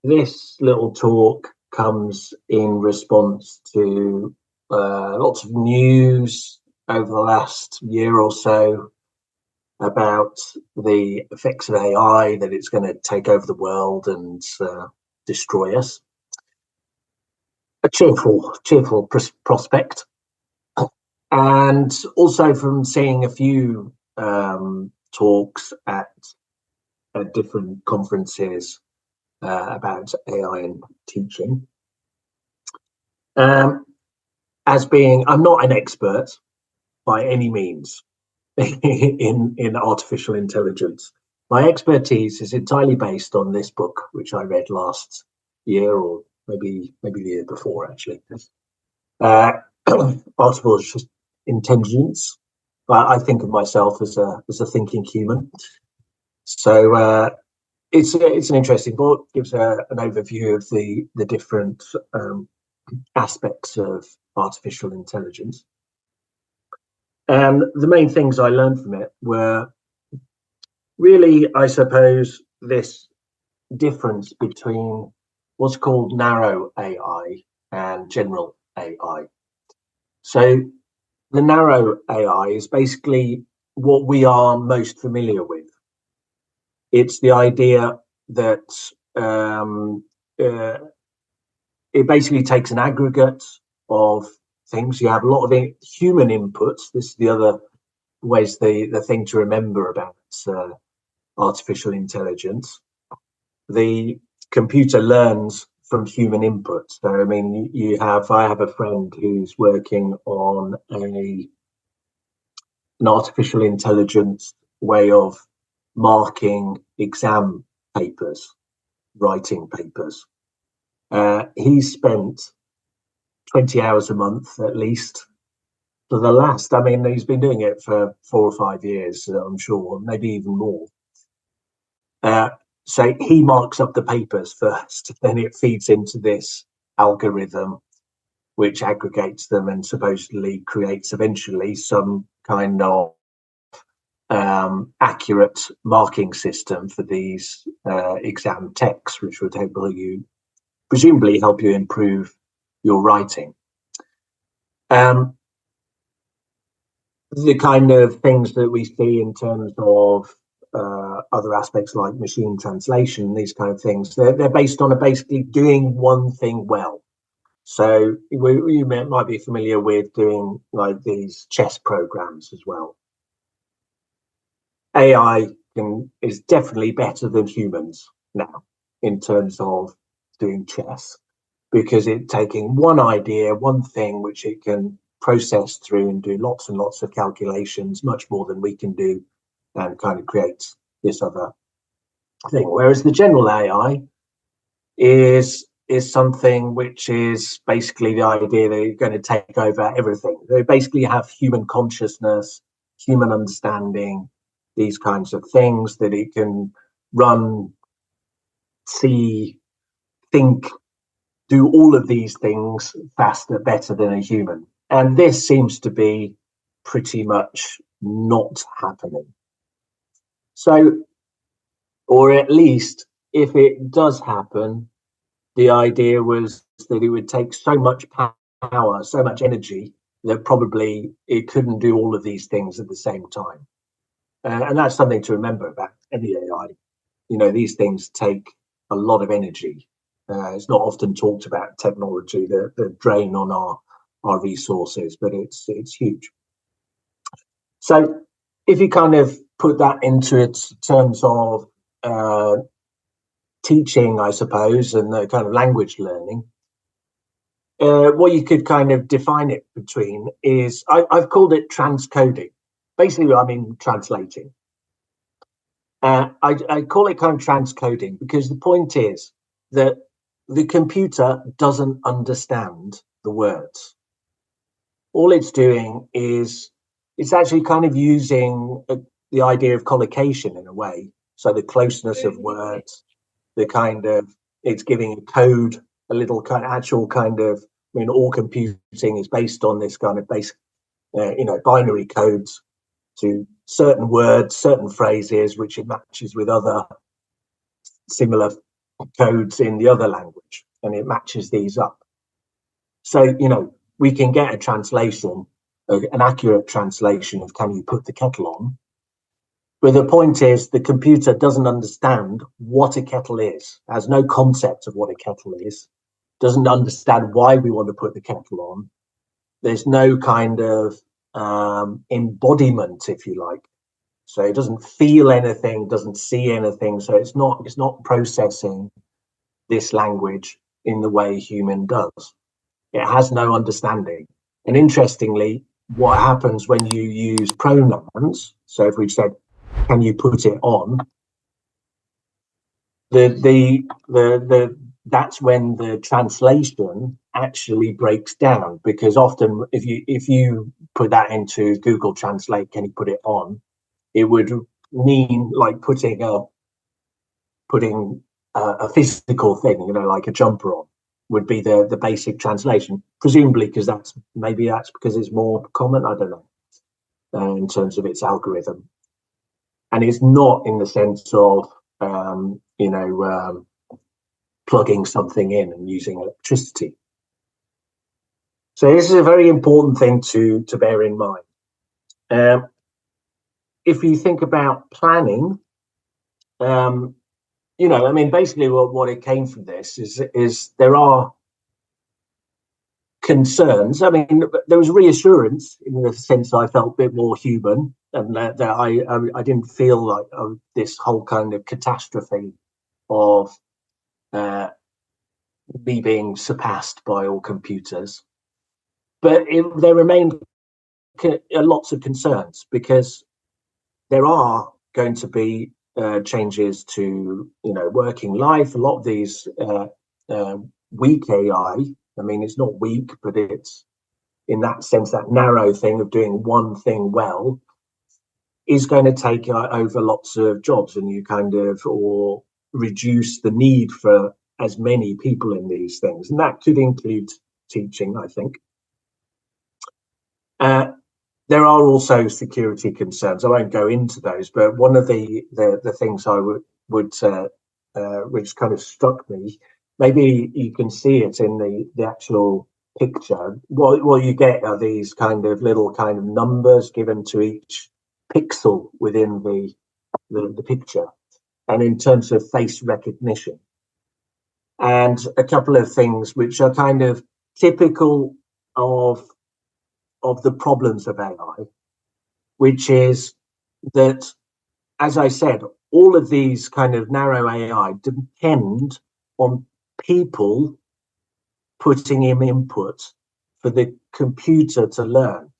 This little talk comes in response to lots of news over the last year or so about the effects of AI, that it's going to take over the world and destroy us. A cheerful prospect. And also from seeing a few talks at different conferences about AI and teaching. As being, I'm not an expert by any means in artificial intelligence. My expertise is entirely based on this book, which I read last year, or maybe the year before, actually. Artificial intelligence. I think of myself as a thinking human. So it's an interesting book. Gives an overview of the different aspects of artificial intelligence. And the main things I learned from it were really, I suppose, this difference between what's called narrow AI and general AI. So the narrow AI is basically what we are most familiar with. It's the idea that it basically takes an aggregate of things. You have a lot of human inputs. This is the other ways, the thing to remember about artificial intelligence. The computer learns from human input. So I mean, I have a friend who's working on an artificial intelligence way of marking exam papers, writing papers. He's spent 20 hours a month at least for the last, I mean, he's been doing it for 4 or 5 years, I'm sure, maybe even more. So he marks up the papers first, then it feeds into this algorithm, which aggregates them and supposedly creates eventually some kind of accurate marking system for these exam texts, which would presumably help you improve your writing. The kind of things that we see in terms of other aspects like machine translation, these kind of things, they're based on basically doing one thing well. So you might be familiar with doing like these chess programs as well. AI is definitely better than humans now in terms of doing chess, because it's taking one idea, one thing, which it can process through and do lots and lots of calculations, much more than we can do, and kind of creates this other thing. Whereas the general AI is something which is basically the idea that you're going to take over everything. They basically have human consciousness, human understanding, these kinds of things, that it can run, see, think, do all of these things faster, better than a human. And this seems to be pretty much not happening. So, or at least if it does happen, the idea was that it would take so much power, so much energy, that probably it couldn't do all of these things at the same time. And that's something to remember about any AI. You know, these things take a lot of energy. It's not often talked about technology, the drain on our resources, but it's huge. So if you kind of put that into its terms of teaching, I suppose, and the kind of language learning, what you could kind of define it between is, I've called it transcoding. Basically, I mean translating. I call it kind of transcoding because the point is that the computer doesn't understand the words. All it's doing is it's actually kind of using the idea of collocation in a way. So the closeness of words, the kind of, it's giving a code, a little kind of actual kind of, I mean, all computing is based on this kind of basic, binary codes to certain words, certain phrases, which it matches with other similar codes in the other language, and it matches these up. So, we can get a translation, an accurate translation of "can you put the kettle on?" But the point is, the computer doesn't understand what a kettle is, has no concept of what a kettle is, doesn't understand why we want to put the kettle on. There's no kind of embodiment, if you like. So it doesn't feel anything, doesn't see anything. So it's not processing this language in the way human does. It has no understanding. And interestingly, what happens when you use pronouns? So if we said, "Can you put it on?" That's when the translation actually breaks down, because often if you put that into Google Translate, "Can you put it on?" it would mean like putting a physical thing, like a jumper on, would be the basic translation, presumably because that's because it's more common. I don't know, in terms of its algorithm, and it's not in the sense of plugging something in and using electricity. So this is a very important thing to bear in mind. If you think about planning, basically what it came from this is there are concerns. I mean, there was reassurance in the sense I felt a bit more human, and that I didn't feel like this whole kind of catastrophe of me being surpassed by all computers. But there remained lots of concerns, because there are going to be changes to working life. A lot of these weak AI, I mean, it's not weak, but it's in that sense, that narrow thing of doing one thing well, is going to take over lots of jobs, and or reduce the need for as many people in these things, and that could include teaching, I think. There are also security concerns. I won't go into those, but one of the things I would which kind of struck me, maybe you can see it in the actual picture. What you get are these kind of little kind of numbers given to each pixel within the picture, and in terms of face recognition, and a couple of things which are kind of typical of the problems of AI, which is that, as I said, all of these kind of narrow AI depend on people putting in input for the computer to learn.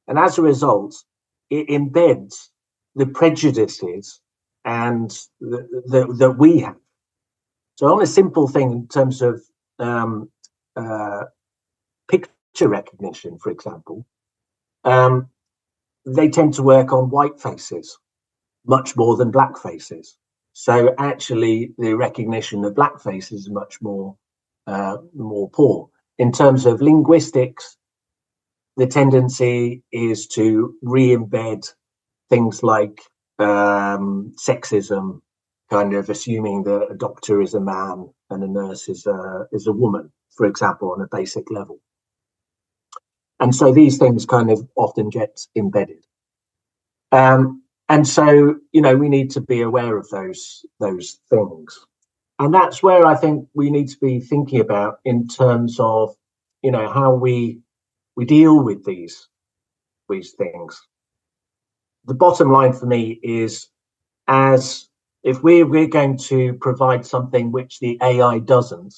And as a result, it embeds the prejudices and that we have. So on a simple thing in terms of picture recognition, for example, they tend to work on white faces much more than black faces. So actually, the recognition of black faces is much more poor. In terms of linguistics, the tendency is to re-embed things like sexism, kind of assuming that a doctor is a man and a nurse is a woman, for example, on a basic level. And so these things kind of often get embedded. And so, we need to be aware of those things. And that's where I think we need to be thinking about in terms of, how we deal with these things. The bottom line for me is, if we're going to provide something which the AI doesn't,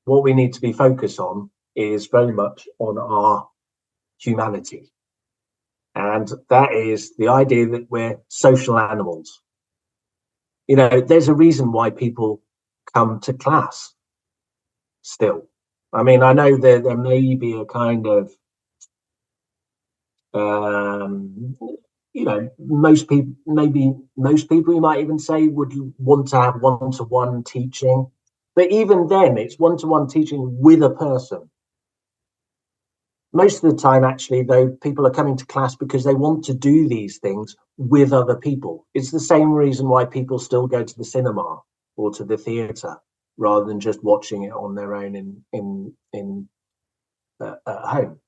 what we need to be focused on is very much on our humanity. And that is the idea that we're social animals. There's a reason why people come to class still. I mean, I know that there may be a kind of, most people you might even say would want to have one-to-one teaching. But even then, it's one-to-one teaching with a person. Most of the time, actually, though, people are coming to class because they want to do these things with other people. It's the same reason why people still go to the cinema or to the theatre, rather than just watching it on their own in at home.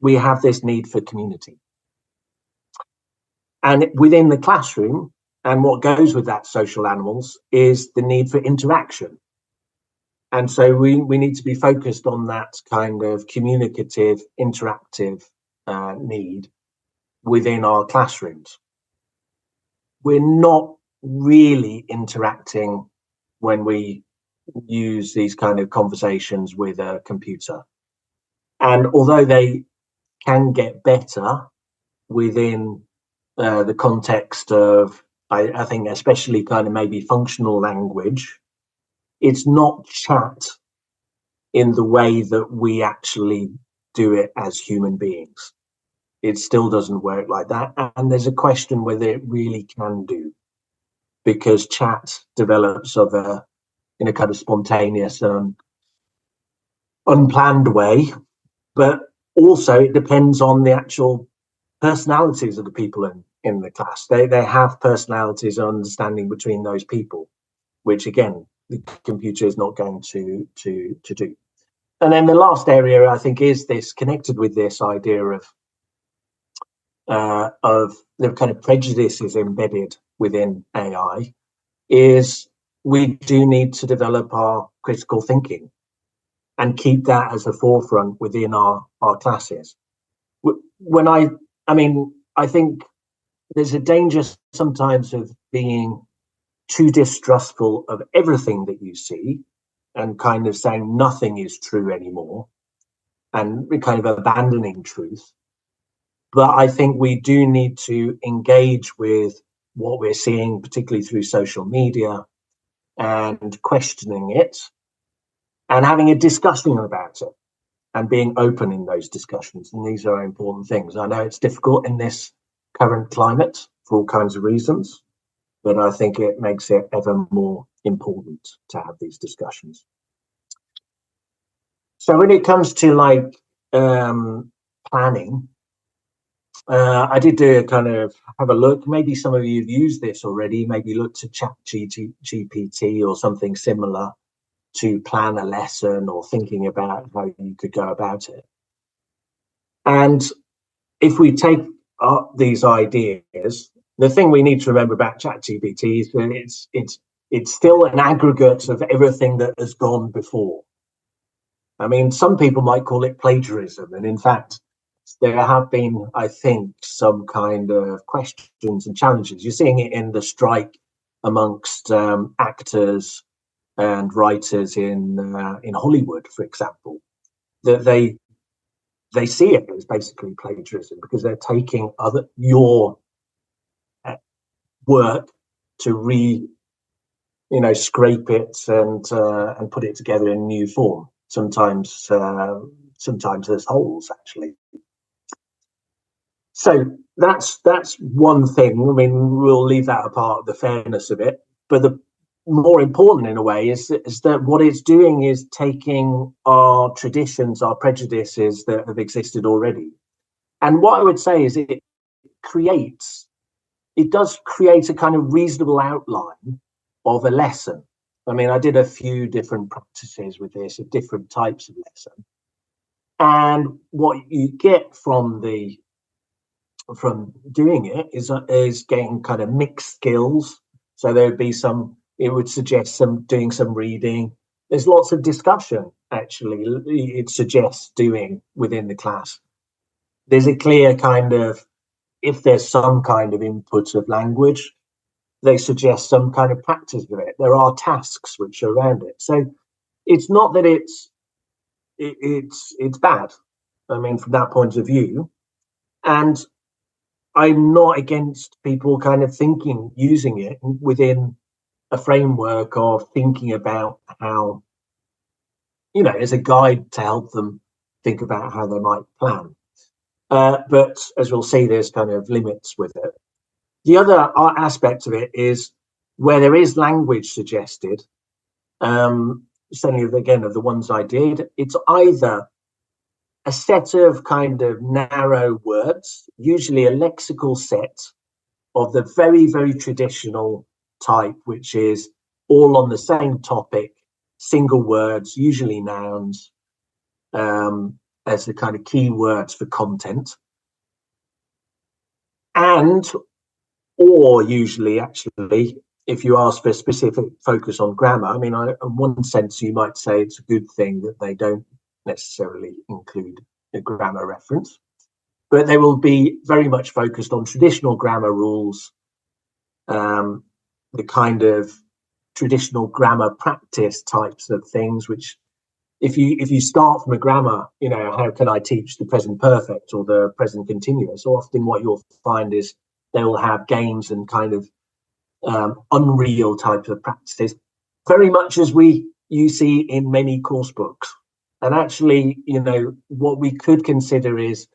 We have this need for community. And within the classroom, and what goes with that social animals, is the need for interaction. And so we need to be focused on that kind of communicative, interactive need within our classrooms. We're not really interacting when we use these kind of conversations with a computer. And although they can get better within the context of, I think, especially kind of maybe functional language, it's not chat in the way that we actually do it as human beings. It still doesn't work like that. And there's a question whether it really can do, because chat develops in a kind of spontaneous and unplanned way, but also it depends on the actual personalities of the people in the class. They have personalities and understanding between those people, which again, the computer is not going to do. And then the last area, I think, is this connected with this idea of the kind of prejudices embedded within AI, is we do need to develop our critical thinking and keep that as a forefront within our classes. I think there's a danger sometimes of being too distrustful of everything that you see and kind of saying nothing is true anymore and kind of abandoning truth. But I think we do need to engage with what we're seeing, particularly through social media, and questioning it and having a discussion about it and being open in those discussions. And these are important things. I know it's difficult in this current climate for all kinds of reasons, but I think it makes it ever more important to have these discussions. So when it comes to like planning, I did kind of have a look. Maybe some of you have used this already. Maybe look to ChatGPT or something similar to plan a lesson or thinking about how you could go about it. And if we take these ideas, the thing we need to remember about ChatGPT is that it's still an aggregate of everything that has gone before. I mean, some people might call it plagiarism, and in fact, there have been, I think, some kind of questions and challenges. You're seeing it in the strike amongst actors and writers in Hollywood, for example, that they see it as basically plagiarism because they're taking your work to scrape it and put it together in new form. Sometimes there's holes actually. So that's one thing. I mean, we'll leave that apart, the fairness of it. But the more important, in a way, is that what it's doing is taking our traditions, our prejudices that have existed already. And what I would say is it does create a kind of reasonable outline of a lesson. I mean, I did a few different practices with this, of different types of lesson. And what you get from doing it is getting kind of mixed skills. So there would be it would suggest doing some reading. There's lots of discussion, actually, it suggests doing within the class. There's a clear kind of, if there's some kind of input of language, they suggest some kind of practice with it. There are tasks which are around it. So it's not that it's bad, I mean, from that point of view. And I'm not against people kind of using it within a framework of thinking about how, as a guide to help them think about how they might plan. But as we'll see, there's kind of limits with it. The other aspect of it is where there is language suggested, certainly again of the ones I did, it's either a set of kind of narrow words, usually a lexical set of the very, very traditional type, which is all on the same topic, single words, usually nouns, as the kind of key words for content. And, or usually, actually, if you ask for a specific focus on grammar, I mean, in one sense, you might say it's a good thing that they don't necessarily include a grammar reference, but they will be very much focused on traditional grammar rules, the kind of traditional grammar practice types of things, which if you start from a grammar, you know, how can I teach the present perfect or the present continuous? Often what you'll find is they will have games and kind of unreal types of practices, very much as you see in many course books. And actually, you know, what we could consider is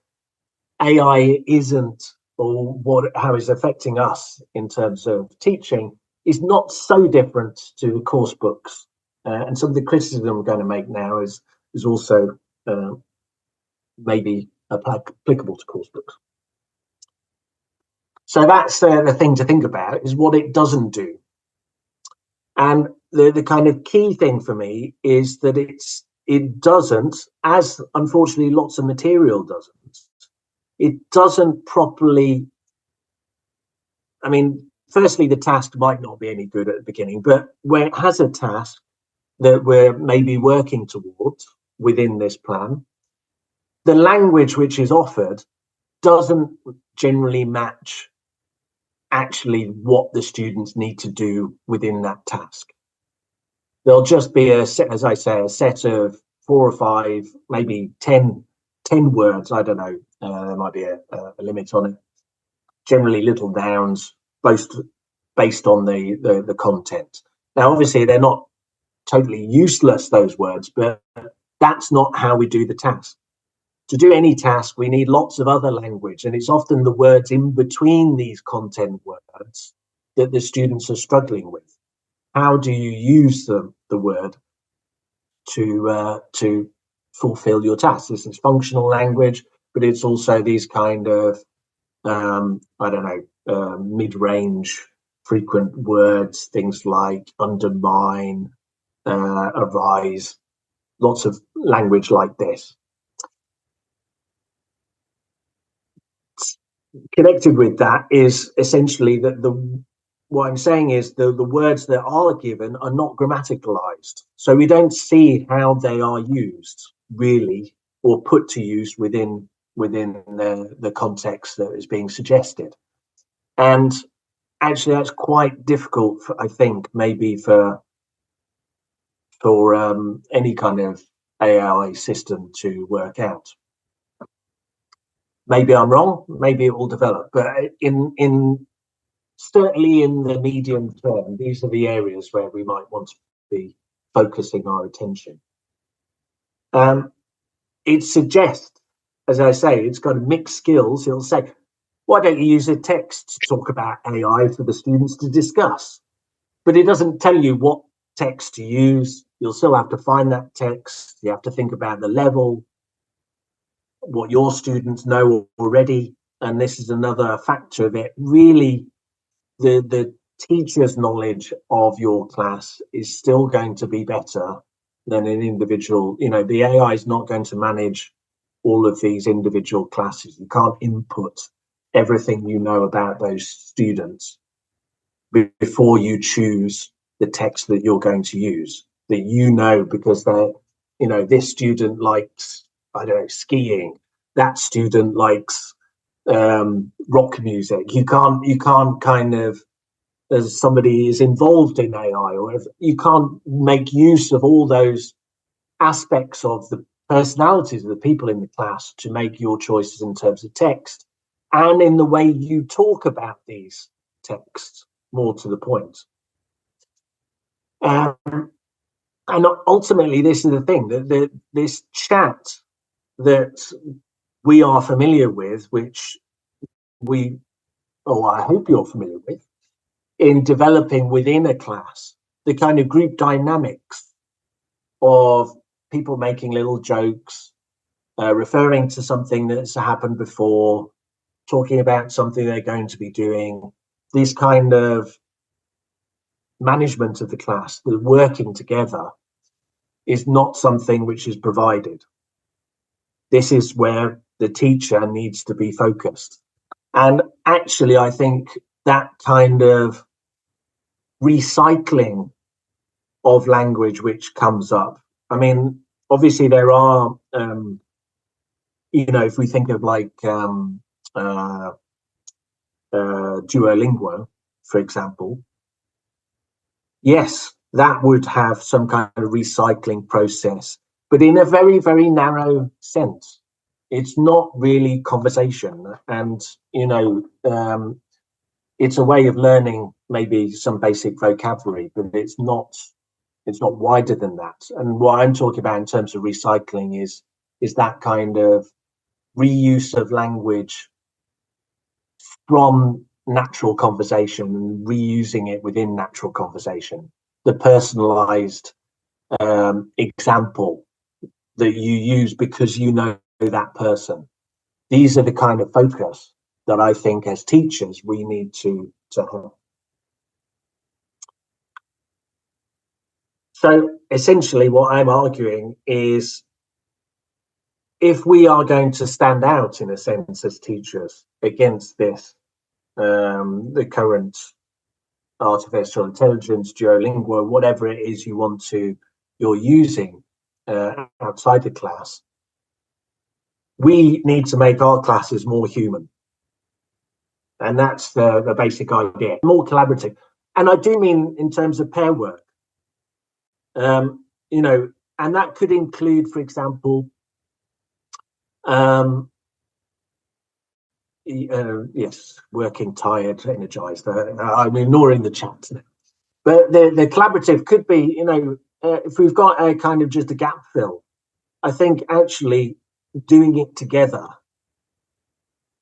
AI isn't, or how it's affecting us in terms of teaching is not so different to course books. And some of the criticism I'm going to make now is also maybe applicable to course books. So that's the thing to think about, is what it doesn't do. And the kind of key thing for me is that it doesn't, as unfortunately lots of material doesn't, it doesn't properly, I mean, firstly, the task might not be any good at the beginning, but where it has a task that we're maybe working towards within this plan, the language which is offered doesn't generally match actually what the students need to do within that task. There'll just be a set, as I say, a set of 4 or 5, maybe 10 words. I don't know. There might be a limit on it. Generally, little nouns, based on the content. Now, obviously, they're not totally useless, those words, but that's not how we do the task. To do any task, we need lots of other language, and it's often the words in between these content words that the students are struggling with. How do you use the word to fulfill your task? This is functional language, but it's also these kind of I don't know, mid-range frequent words, things like undermine, arise, lots of language like this. Connected with that is essentially that what I'm saying is the words that are given are not grammaticalized. So we don't see how they are used really, or put to use within the context that is being suggested. And actually that's quite difficult, I think, maybe for any kind of AI system to work out. Maybe I'm wrong, maybe it will develop, but certainly in the medium term, these are the areas where we might want to be focusing our attention. It suggests, as I say, it's got mixed skills. It'll say, why don't you use a text to talk about AI for the students to discuss? But it doesn't tell you what text to use. You'll still have to find that text. You have to think about the level, what your students know already. And this is another factor of it. Really, the teacher's knowledge of your class is still going to be better than an individual. You know, the AI is not going to manage all of these individual classes. You can't input everything you know about those students before you choose the text that you're going to use, that you know, because they're, you know, this student likes, I don't know, skiing, that student likes rock music. You can't kind of, as somebody is involved in AI, or you can't make use of all those aspects of the personalities of the people in the class to make your choices in terms of text and in the way you talk about these texts, more to the point. And ultimately, this is the thing, that this chat that we are familiar with, which I hope you're familiar with, in developing within a class, the kind of group dynamics of people making little jokes, referring to something that's happened before, talking about something they're going to be doing, these kind of management of the class, the working together, is not something which is provided. This is where the teacher needs to be focused. And actually, I think that kind of recycling of language which comes up, I mean, obviously there are, if we think of like Duolingo, for example, yes, that would have some kind of recycling process, but in a very, very narrow sense. It's not really conversation, and it's a way of learning maybe some basic vocabulary, but it's not wider than that. And what I'm talking about in terms of recycling is that kind of reuse of language from natural conversation and reusing it within natural conversation. The personalized example that you use because you know that person. These are the kind of focus that I think as teachers we need to have. So essentially what I'm arguing is, if we are going to stand out in a sense as teachers against this, the current artificial intelligence, Duolingo, whatever it is you're using outside the class, we need to make our classes more human. And that's the basic idea, more collaborative. And I do mean in terms of pair work, and that could include, for example, yes, working, tired, energized. I'm ignoring the chat now. But the collaborative could be, if we've got a kind of just a gap fill, I think actually doing it together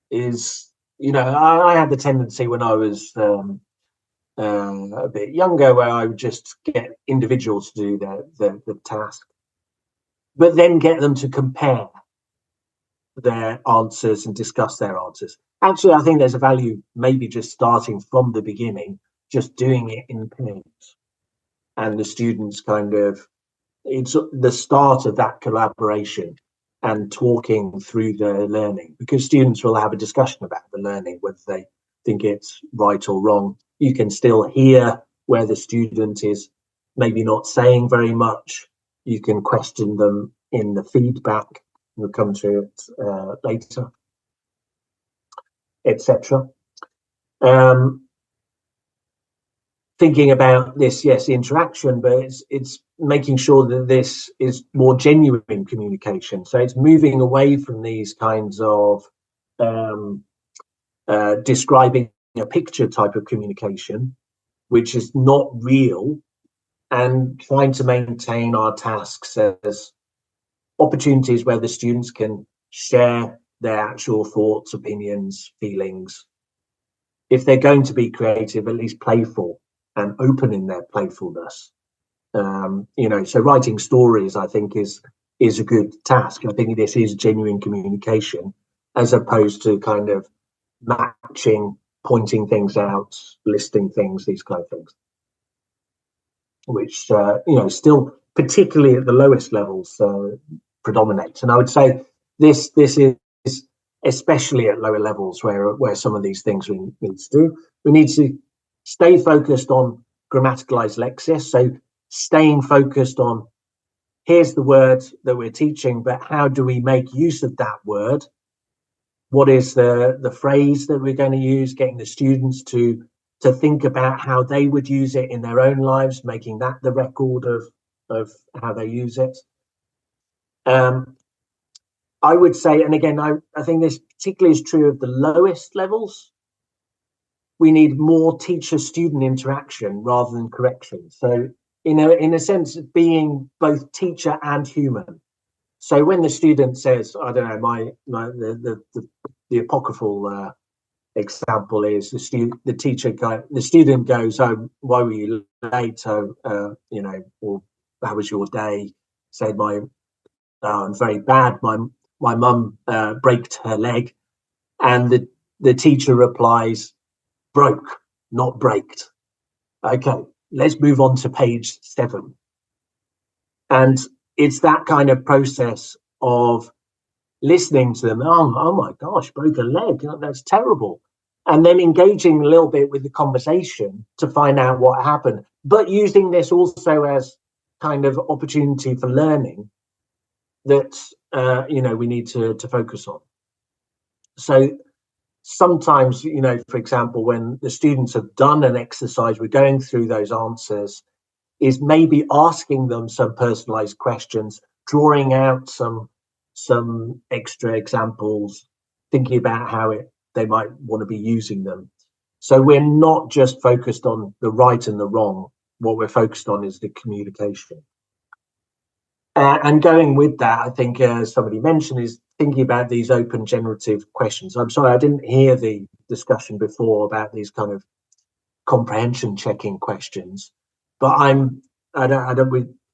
is, I had the tendency when I was a bit younger where I would just get individuals to do the task, but then get them to compare their answers and discuss their answers. Actually, I think there's a value maybe just starting from the beginning, just doing it in pairs, and the students it's the start of that collaboration and talking through the learning, because students will have a discussion about the learning, whether they think it's right or wrong. You can still hear where the student is maybe not saying very much. You can question them in the feedback. We'll come to it later, etc. Thinking about this, yes, interaction, but it's making sure that this is more genuine communication. So it's moving away from these kinds of describing a picture type of communication, which is not real, and trying to maintain our tasks as opportunities where the students can share their actual thoughts, opinions, feelings. If they're going to be creative, at least playful and open in their playfulness. So writing stories, I think, is a good task. I think this is genuine communication, as opposed to kind of matching, pointing things out, listing things, these kind of things, which still, particularly at the lowest levels, predominates. And I would say this is especially at lower levels where some of these things we need to do. We need to stay focused on grammaticalized lexis, so staying focused on, here's the word that we're teaching, but how do we make use of that word? What is the phrase that we're going to use? Getting the students to think about how they would use it in their own lives, making that the record of how they use it. I would say, and again, I think this particularly is true of the lowest levels, we need more teacher-student interaction rather than correction. So, in a sense, being both teacher and human. So when the student says, I don't know, the apocryphal example is the student goes, "Oh, why were you late? Or how was your day?" Said, "I'm very bad. My mum braked her leg," and the teacher replies, "Broke, not braked." Okay, let's move on to page 7. And it's that kind of process of listening to them. Oh my gosh, broke a leg. That's terrible. And then engaging a little bit with the conversation to find out what happened, but using this also as kind of opportunity for learning that we need to focus on. So sometimes, for example, when the students have done an exercise, we're going through those answers, is maybe asking them some personalized questions, drawing out some extra examples, thinking about how they might want to be using them. So we're not just focused on the right and the wrong. What we're focused on is the communication. And going with that, I think, as somebody mentioned, is thinking about these open generative questions. I'm sorry, I didn't hear the discussion before about these kind of comprehension checking questions, but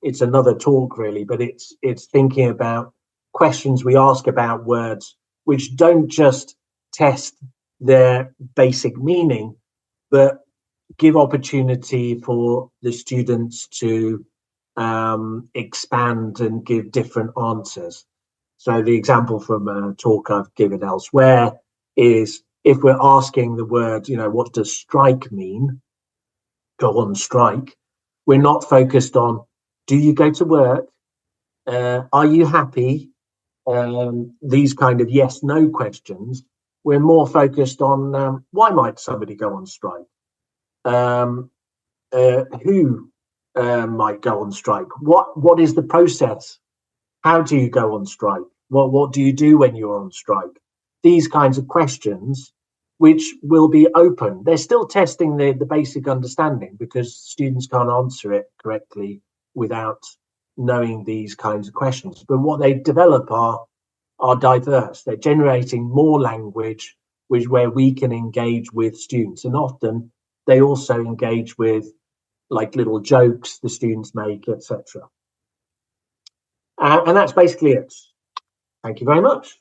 it's another talk really, but it's thinking about questions we ask about words which don't just test their basic meaning, but give opportunity for the students to expand and give different answers. So the example from a talk I've given elsewhere is, if we're asking the word, what does strike mean? Go on strike. We're not focused on, do you go to work? Are you happy? These kind of yes, no questions. We're more focused on why might somebody go on strike? Who might go on strike? What is the process? How do you go on strike? What do you do when you're on strike? These kinds of questions, which will be open. They're still testing the basic understanding, because students can't answer it correctly without knowing these kinds of questions. But what they develop are diverse. They're generating more language, where we can engage with students, and often they also engage with like little jokes the students make, etc. And that's basically it. Thank you very much.